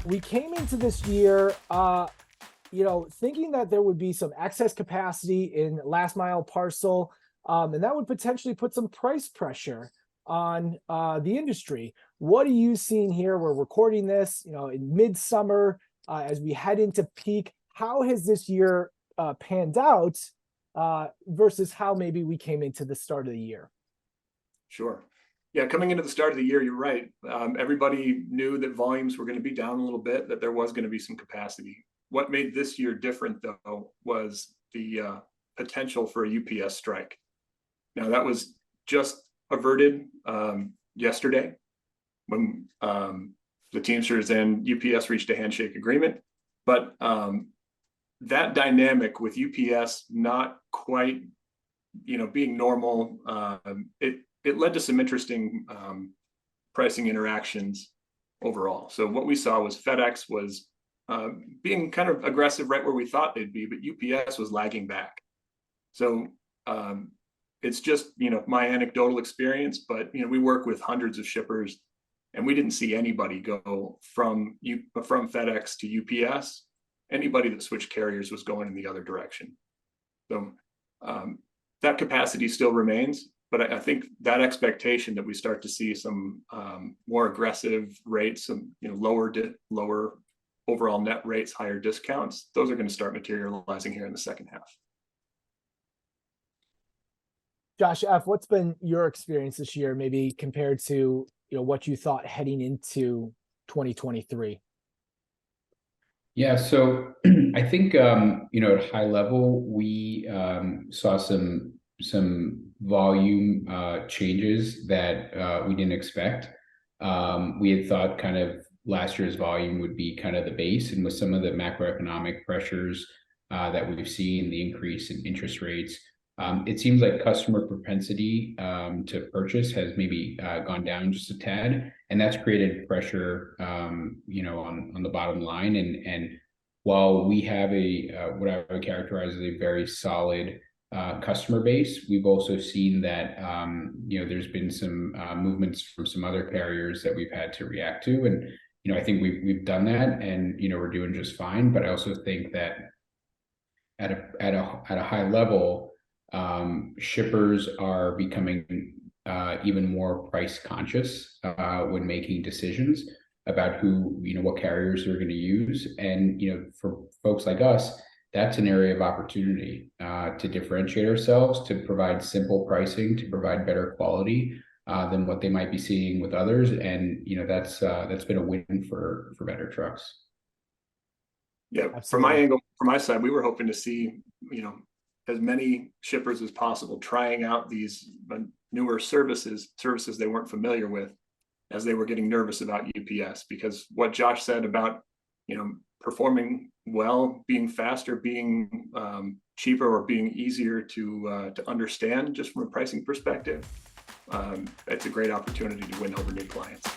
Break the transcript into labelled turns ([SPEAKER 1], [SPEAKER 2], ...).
[SPEAKER 1] we came into this year, thinking that there would be some excess capacity in last mile parcel, and that would potentially put some price pressure on the industry. What are you seeing here? We're recording this, in midsummer as we head into peak. How has this year panned out versus how maybe we came into the start of the year?
[SPEAKER 2] Sure. Yeah, coming into the start of the year, you're right. Everybody knew that volumes were going to be down a little bit, that there was going to be some capacity. What made this year different, though, was the potential for a UPS strike. Now, that was just averted yesterday when the Teamsters and UPS reached a handshake agreement. But that dynamic with UPS not quite, being normal, it led to some interesting pricing interactions overall. So what we saw was FedEx was being kind of aggressive right where we thought they'd be, but UPS was lagging back. So it's just, my anecdotal experience, but, we work with hundreds of shippers and we didn't see anybody go from FedEx to UPS. Anybody that switched carriers was going in the other direction. So that capacity still remains, but I think that expectation that we start to see some more aggressive rates, some lower overall net rates, higher discounts, those are going to start materializing here in the second half.
[SPEAKER 1] Josh F., what's been your experience this year, maybe compared to what you thought heading into 2023?
[SPEAKER 3] Yeah, so I think at high level we saw some volume changes that we didn't expect. We had thought kind of last year's volume would be kind of the base, and with some of the macroeconomic pressures that we've seen, the increase in interest rates, it seems like customer propensity to purchase has maybe gone down just a tad, and that's created pressure, on the bottom line. And while we have what I would characterize as a very solid customer base, we've also seen that there's been some movements from some other carriers that we've had to react to, and I think we've done that, and we're doing just fine. But I also think that at a high level, shippers are becoming even more price conscious when making decisions about what carriers they're going to use. And for folks like us, that's an area of opportunity to differentiate ourselves, to provide simple pricing, to provide better quality than what they might be seeing with others. And that's been a win for better trucks.
[SPEAKER 2] Yeah,
[SPEAKER 1] Absolutely.
[SPEAKER 2] from my angle, from my side, we were hoping to see as many shippers as possible trying out these newer services they weren't familiar with, as they were getting nervous about UPS, because what Josh said about performing well, being faster, being cheaper, or being easier to understand just from a pricing perspective, it's a great opportunity to win over new clients.